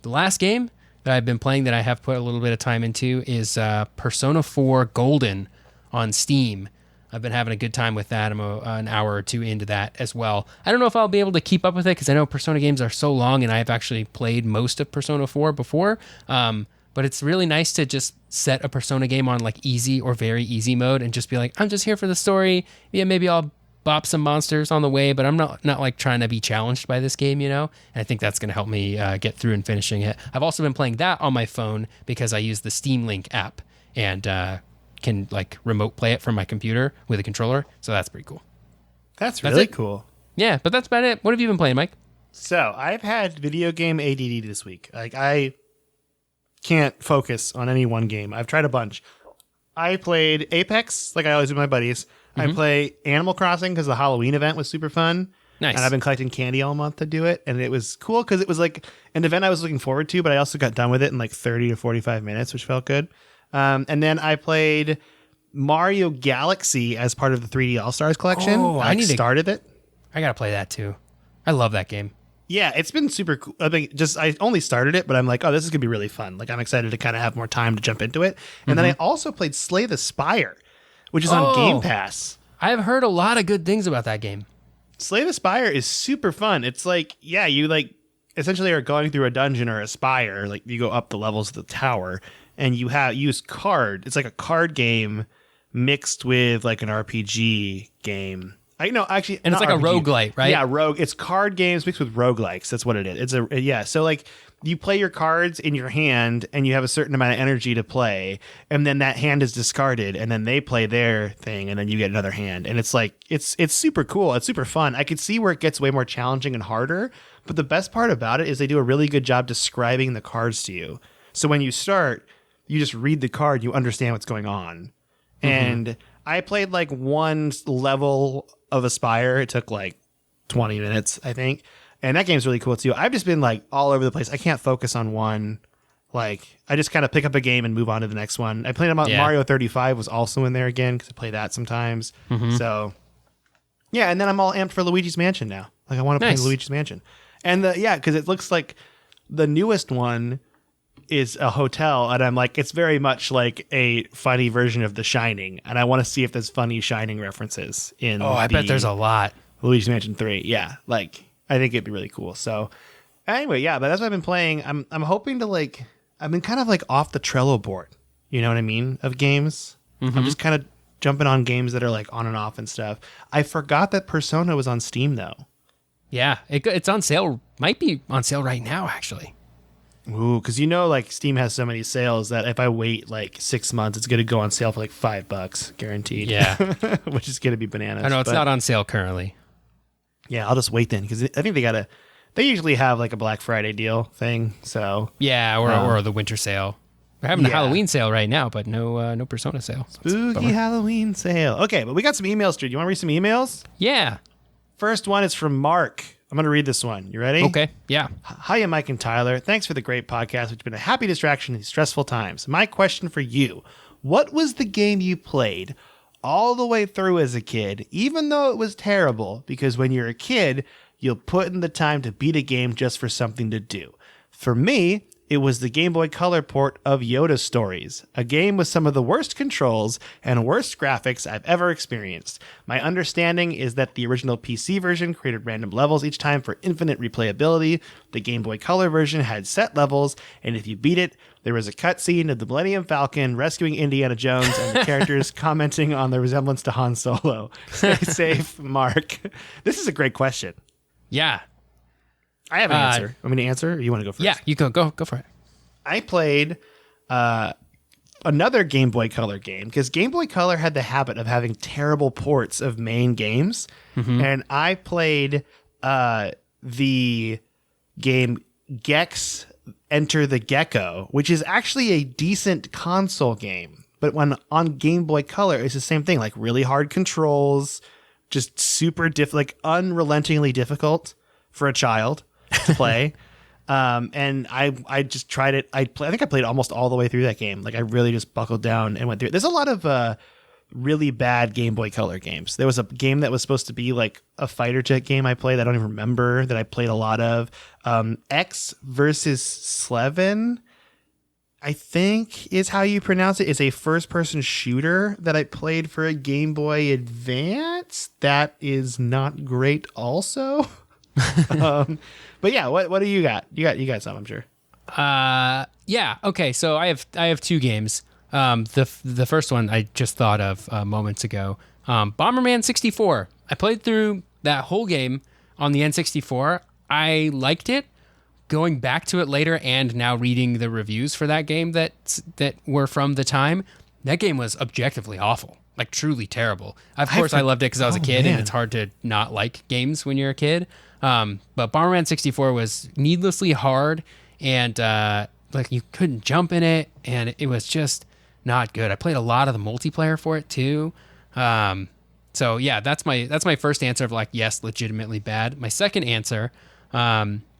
last game that I've been playing that I have put a little bit of time into is Persona 4 Golden on Steam. I've been having a good time with that. I'm an hour or 2 into that as well. I don't know if I'll be able to keep up with it because I know Persona games are so long, and I've actually played most of Persona 4 before. But it's really nice to just set a Persona game on like easy or very easy mode and just be like, I'm just here for the story. Yeah, maybe I'll bop some monsters on the way, but I'm not like trying to be challenged by this game, And I think that's going to help me get through and finishing it. I've also been playing that on my phone because I use the Steam Link app and can like remote play it from my computer with a controller. So that's pretty cool. That's really cool. Yeah, but that's about it. What have you been playing, Mike? So I've had video game ADD this week. Like I can't focus on any one game. I've tried a bunch. I played Apex, like I always do with my buddies. I play Animal Crossing because the Halloween event was super fun. Nice. And I've been collecting candy all month to do it. And it was cool because it was like an event I was looking forward to, but I also got done with it in like 30 to 45 minutes, which felt good. And then I played Mario Galaxy as part of the 3D All-Stars collection. Oh, I started it. I got to play that too. I love that game. Yeah, it's been super cool. I mean, I only started it, but I'm like, oh, this is going to be really fun. Like, I'm excited to kind of have more time to jump into it. And then I also played Slay the Spire, which is on Game Pass. I've heard a lot of good things about that game. Slay the Spire is super fun. It's like, yeah, you like essentially are going through a dungeon or a spire. Like, you go up the levels of the tower, and you use card. It's like a card game mixed with like an RPG game. And it's like RPG. A roguelite, right? Yeah, rogue. It's card games mixed with roguelikes. That's what it is. So like you play your cards in your hand and you have a certain amount of energy to play, and then that hand is discarded and then they play their thing and then you get another hand. And it's like it's super cool. It's super fun. I could see where it gets way more challenging and harder, but the best part about it is they do a really good job describing the cards to you. So when you start, you just read the card, you understand what's going on. And I played like one level of Aspire. It took like 20 minutes, I think. And that game's really cool too. I've just been like all over the place. I can't focus on one. Like I just kind of pick up a game and move on to the next one. I played Mario 35 was also in there again because I play that sometimes. So yeah, and then I'm all amped for Luigi's Mansion now. Like I want to play Luigi's Mansion. And because it looks like the newest one is a hotel, and I'm like, it's very much like a funny version of The Shining, and I want to see if there's funny Shining references in. I bet there's a lot. Luigi's Mansion 3, yeah, like I think it'd be really cool. So anyway, yeah, but that's what I've been playing. I'm hoping to like, I've been kind of like off the Trello board, you know what I mean, of games. I'm just kind of jumping on games that are like on and off and stuff. I forgot that Persona was on Steam though. Yeah, it's on sale. Might be on sale right now, actually. Ooh, because like Steam has so many sales that if I wait like 6 months, it's going to go on sale for like $5 guaranteed. Yeah. Which is going to be bananas. I know it's not on sale currently. Yeah, I'll just wait then because I think they usually have like a Black Friday deal thing. So yeah, or the winter sale. We're having a Halloween sale right now, but no Persona sale. So spooky Halloween sale. Okay, but we got some emails, Drew. You want to read some emails? Yeah. First one is from Mark. I'm going to read this one. You ready? Okay, yeah. Hiya, Mike and Tyler. Thanks for the great podcast, which has been a happy distraction in these stressful times. My question for you, what was the game you played all the way through as a kid, even though it was terrible? Because when you're a kid, you'll put in the time to beat a game just for something to do. For me, it was the Game Boy Color port of Yoda Stories, a game with some of the worst controls and worst graphics I've ever experienced. My understanding is that the original PC version created random levels each time for infinite replayability. The Game Boy Color version had set levels, and if you beat it, there was a cutscene of the Millennium Falcon rescuing Indiana Jones and the characters commenting on the resemblance to Han Solo. Stay safe, Mark. This is a great question. Yeah. I have an answer. Want me to answer, or you want to go first? Yeah, you go for it. I played another Game Boy Color game because Game Boy Color had the habit of having terrible ports of main games. And I played the game Gex Enter the Gecko, which is actually a decent console game. But when on Game Boy Color, it's the same thing, like really hard controls, just super like unrelentingly difficult for a child to play. And I just tried it. I think I played almost all the way through that game. Like I really just buckled down and went through it. There's a lot of really bad Game Boy Color games. There was a game that was supposed to be like a fighter jet game I played. I don't even remember that I played a lot of. X versus Slevin, I think is how you pronounce it. It's a first-person shooter that I played for a Game Boy Advance. That is not great also. But yeah, what do you got? You got some, I'm sure. Yeah. Okay. So I have two games. The first one I just thought of moments ago. Bomberman 64. I played through that whole game on the N64. I liked it. Going back to it later and now reading the reviews for that game that were from the time, that game was objectively awful, like truly terrible. Of course, I loved it because I was a kid, and it's hard to not like games when you're a kid. But Bomberman 64 was needlessly hard, and like you couldn't jump in it, and it was just not good. I played a lot of the multiplayer for it too. So yeah, that's my first answer of like, yes, legitimately bad. My second answer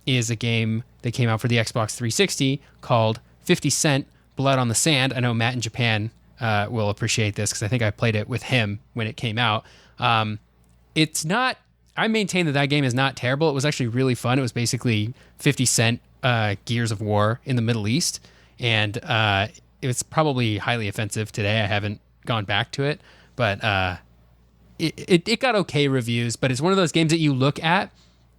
is a game that came out for the Xbox 360 called 50 Cent Blood on the Sand. I know Matt in Japan will appreciate this because I think I played it with him when it came out. It's not, I maintain that game is not terrible. It was actually really fun. It was basically 50 Cent Gears of War in the Middle East. And it's probably highly offensive today. I haven't gone back to it, but it got okay reviews. But it's one of those games that you look at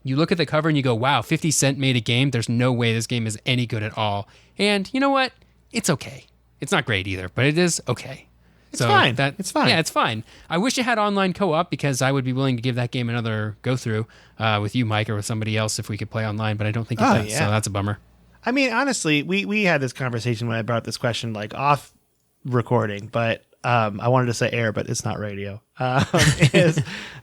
the cover and you go, wow, 50 Cent made a game. There's no way this game is any good at all. And you know what? It's okay. It's not great either, but it is okay. It's fine. It's fine. Yeah, it's fine. I wish it had online co-op because I would be willing to give that game another go-through with you, Mike, or with somebody else if we could play online, but I don't think it does, so that's a bummer. I mean, honestly, we had this conversation when I brought this question like off recording, but I wanted to say air, but it's not radio.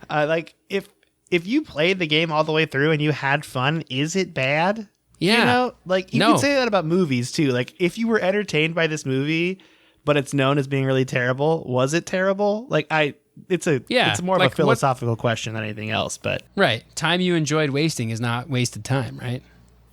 Like if you played the game all the way through and you had fun, is it bad? Yeah. You know, like you can say that about movies too. Like if you were entertained by this movie, but it's known as being really terrible, was it terrible? Like it's more of a philosophical question than anything else, but right. Time you enjoyed wasting is not wasted time, right?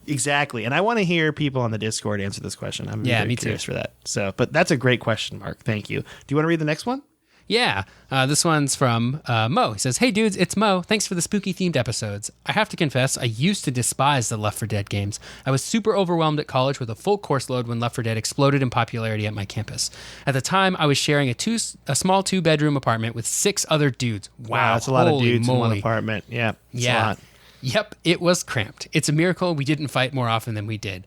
Exactly. And I want to hear people on the Discord answer this question. I'm very curious for that. So, but that's a great question, Mark. Thank you. Do you want to read the next one? Yeah, this one's from Mo. He says, "Hey dudes, it's Mo. Thanks for the spooky themed episodes. I have to confess, I used to despise the Left 4 Dead games. I was super overwhelmed at college with a full course load when Left 4 Dead exploded in popularity at my campus. At the time, I was sharing a small 2-bedroom apartment with 6 other dudes. Wow, that's a lot of dudes in one apartment. Yeah, a lot. Yep, it was cramped. It's a miracle we didn't fight more often than we did.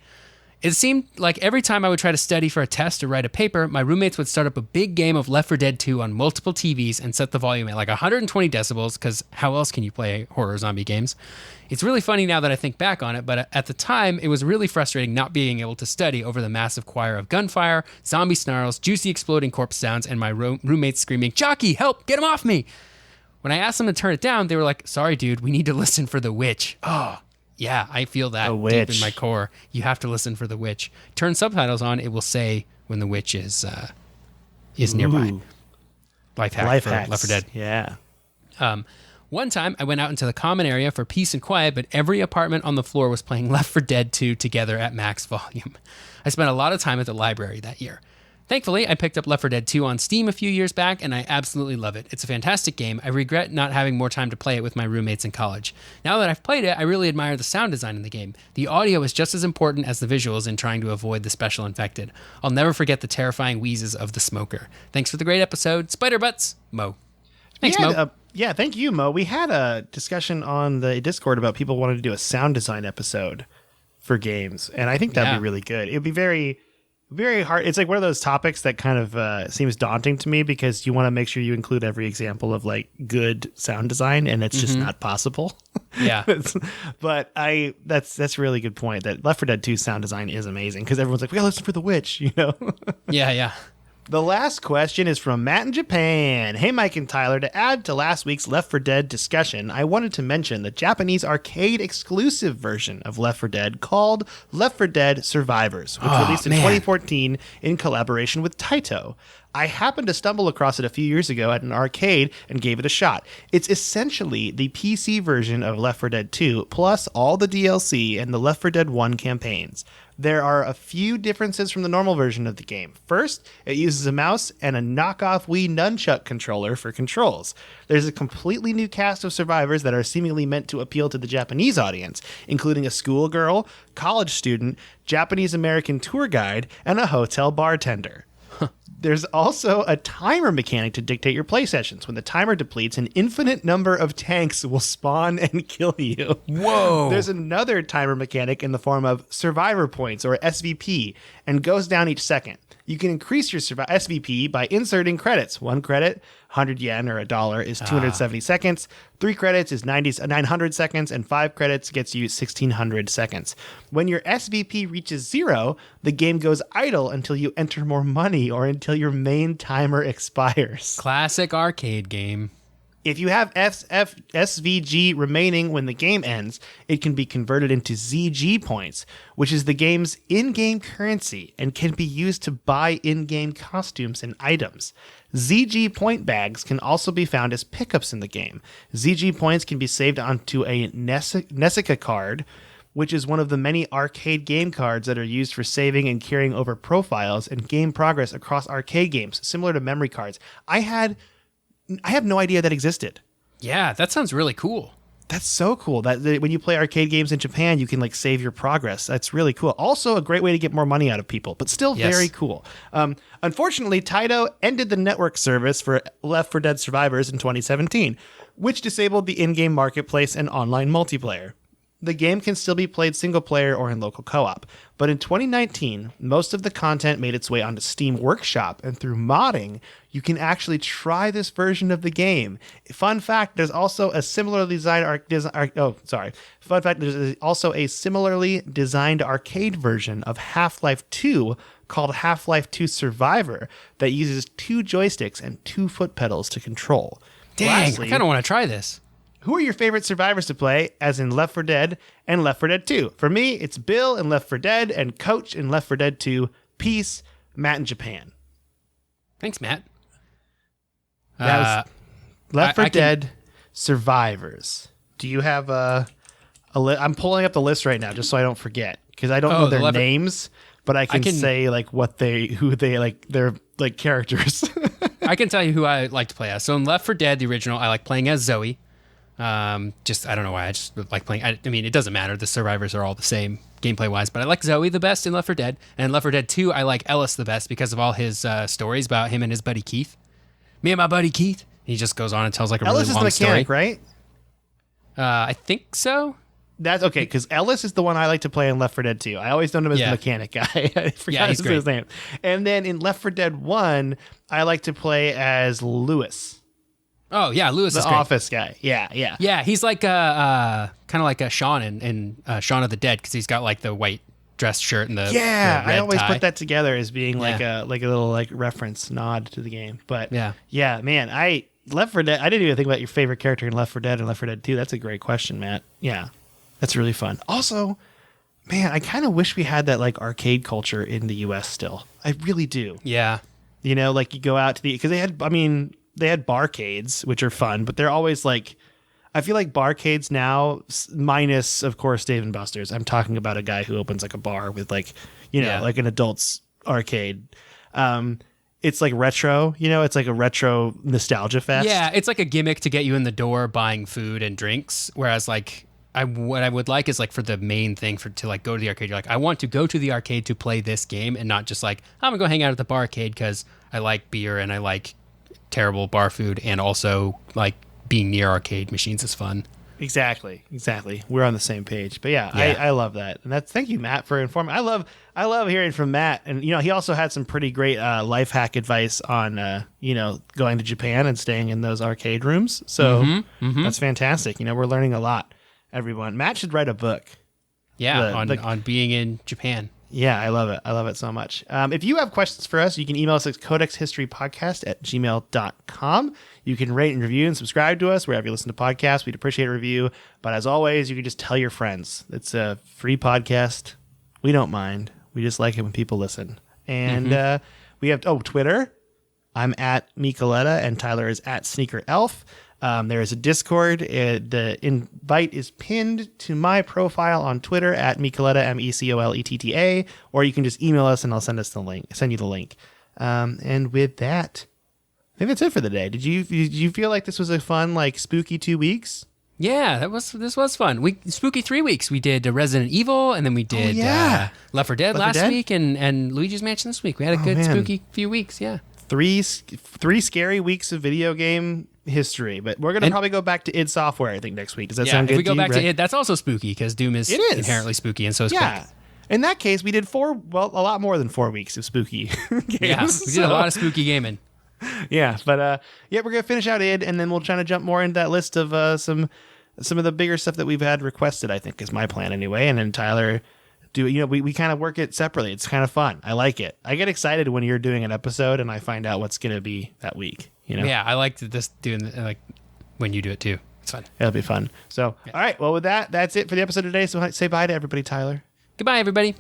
It seemed like every time I would try to study for a test or write a paper, my roommates would start up a big game of Left 4 Dead 2 on multiple TVs and set the volume at like 120 decibels, because how else can you play horror zombie games? It's really funny now that I think back on it, but at the time, it was really frustrating not being able to study over the massive choir of gunfire, zombie snarls, juicy exploding corpse sounds, and my roommates screaming, "Jockey, help, get him off me!" When I asked them to turn it down, they were like, "Sorry, dude, we need to listen for the witch." Oh, yeah, I feel that deep in my core. You have to listen for the witch. Turn subtitles on; it will say when the witch is nearby. Life hack for Left 4 Dead. Yeah. One time, I went out into the common area for peace and quiet, but every apartment on the floor was playing Left 4 Dead 2 together at max volume. I spent a lot of time at the library that year. Thankfully, I picked up Left 4 Dead 2 on Steam a few years back, and I absolutely love it. It's a fantastic game. I regret not having more time to play it with my roommates in college. Now that I've played it, I really admire the sound design in the game. The audio is just as important as the visuals in trying to avoid the special infected. I'll never forget the terrifying wheezes of the smoker. Thanks for the great episode. Spider Butts, Mo. Thanks, Mo. Yeah, thank you, Mo. We had a discussion on the Discord about people wanting to do a sound design episode for games, and I think that'd be really good. It'd be very... very hard. It's like one of those topics that kind of seems daunting to me because you want to make sure you include every example of like good sound design, and it's just not possible. Yeah. But that's a really good point that Left 4 Dead 2 sound design is amazing because everyone's like, we gotta listen for the witch, you know? Yeah. The last question is from Matt in Japan. Hey, Mike and Tyler, to add to last week's Left 4 Dead discussion, I wanted to mention the Japanese arcade exclusive version of Left 4 Dead called Left 4 Dead Survivors, which released in 2014 in collaboration with Taito. I happened to stumble across it a few years ago at an arcade and gave it a shot. It's essentially the PC version of Left 4 Dead 2, plus all the DLC and the Left 4 Dead 1 campaigns. There are a few differences from the normal version of the game. First, it uses a mouse and a knockoff Wii nunchuck controller for controls. There's a completely new cast of survivors that are seemingly meant to appeal to the Japanese audience, including a schoolgirl, college student, Japanese-American tour guide, and a hotel bartender. There's also a timer mechanic to dictate your play sessions. When the timer depletes, an infinite number of tanks will spawn and kill you. Whoa. There's another timer mechanic in the form of survivor points, or SVP, and goes down each second. You can increase your SVP by inserting credits. 1 credit, 100 yen or $1 is 270 seconds. 3 credits is 900 seconds, and 5 credits gets you 1600 seconds. When your SVP reaches 0, the game goes idle until you enter more money or until your main timer expires. Classic arcade game. If you have SVG remaining when the game ends, it can be converted into ZG points, which is the game's in-game currency and can be used to buy in-game costumes and items. ZG point bags can also be found as pickups in the game. ZG points can be saved onto a Nessica card, which is one of the many arcade game cards that are used for saving and carrying over profiles and game progress across arcade games, similar to memory cards. I have no idea that existed. Yeah, that sounds really cool. That's so cool. That when you play arcade games in Japan, you can like save your progress. That's really cool. Also, a great way to get more money out of people, but still very cool. Unfortunately, Taito ended the network service for Left 4 Dead Survivors in 2017, which disabled the in-game marketplace and online multiplayer. The game can still be played single player or in local co-op, but in 2019, most of the content made its way onto Steam Workshop, and through modding, you can actually try this version of the game. Fun fact, there's also a similarly designed arcade version of Half-Life 2 called Half-Life 2 Survivor that uses 2 joysticks and 2 foot pedals to control. Dang, Lastly, I kind of want to try this. who are your favorite survivors to play, as in Left 4 Dead and Left 4 Dead 2? For me, it's Bill in Left 4 Dead and Coach in Left 4 Dead 2. Peace, Matt in Japan. Thanks, Matt. That was Left 4 Dead survivors. Do you have a I'm pulling up the list right now just so I don't forget, because I don't know their names, but I can say like who they like, their like characters. I can tell you who I like to play as. So in Left 4 Dead, the original, I like playing as Zoe. I don't know why. I just like playing. I mean, it doesn't matter. The survivors are all the same gameplay wise, but I like Zoe the best in Left 4 Dead. And in Left 4 Dead 2, I like Ellis the best because of all his stories about him and his buddy Keith. Me and my buddy Keith. He just goes on and tells like a Ellis really long story. Ellis is the mechanic, right? I think so. That's okay, because Ellis is the one I like to play in Left 4 Dead 2. I always know him as the mechanic guy. I forgot his name. And then in Left 4 Dead 1, I like to play as Lewis. Oh, yeah, Lewis is the great. office guy. Yeah. Yeah, he's like kind of like a Shaun in Shaun of the Dead, because he's got like the white dress shirt and the the red I always tie. put that together as being like a little like reference nod to the game. But yeah, man, Left 4 Dead, I didn't even think about your favorite character in Left 4 Dead and Left 4 Dead 2. That's a great question, Matt. Yeah, that's really fun. Also, man, I kind of wish we had that like arcade culture in the U.S. still. I really do. Yeah. You know, like you go out to because they had barcades, which are fun, but they're always like, I feel like barcades now, minus of course Dave & Buster's. I'm talking about a guy who opens like a bar with like, like an adult's arcade. It's like retro, it's like a retro nostalgia fest. Yeah, it's like a gimmick to get you in the door buying food and drinks. Whereas like what I would like is like for the main thing to like go to the arcade. You're like, I want to go to the arcade to play this game, and not just like, I'm gonna go hang out at the barcade because I like beer and I like terrible bar food, and also like being near arcade machines is fun. Exactly. We're on the same page. But yeah. I love that. And thank you, Matt, for informing. I love hearing from Matt. And he also had some pretty great life hack advice on going to Japan and staying in those arcade rooms. So that's fantastic. We're learning a lot, everyone. Matt should write a book. Yeah, on being in Japan. Yeah, I love it. I love it so much. If you have questions for us, you can email us at codexhistorypodcast@gmail.com. You can rate and review and subscribe to us wherever you listen to podcasts. We'd appreciate a review. But as always, you can just tell your friends. It's a free podcast. We don't mind. We just like it when people listen. And we have, Twitter. I'm at Micoletta and Tyler is at Sneaker Elf. There is a Discord. The invite is pinned to my profile on Twitter at Micoletta, MECOLETTA, or you can just email us and I'll send you the link. And with that, I think that's it for the day. Did you feel like this was a fun, like, spooky 2 weeks? Yeah, this was fun. Spooky 3 weeks. We did Resident Evil, and then we did Left 4 Dead last week, and Luigi's Mansion this week. We had a good spooky few weeks. Yeah, three scary weeks of video game history, but we're gonna probably go back to id Software, I think, next week. Does that sound good? If we go back to id, that's also spooky because Doom is inherently spooky, and so is Quake. In that case, we did a lot more than 4 weeks of spooky games. Yeah, we did a lot of spooky gaming. Yeah, but we're gonna finish out id, and then we'll try to jump more into that list of some of the bigger stuff that we've had requested. I think is my plan anyway, and then Tyler. We kind of work it separately. It's kind of fun. I like it. I get excited when you're doing an episode and I find out what's going to be that week. Yeah, I like doing when you do it too. It's fun. It'll be fun. So, All right. Well, with that, that's it for the episode today. So say bye to everybody, Tyler. Goodbye, everybody.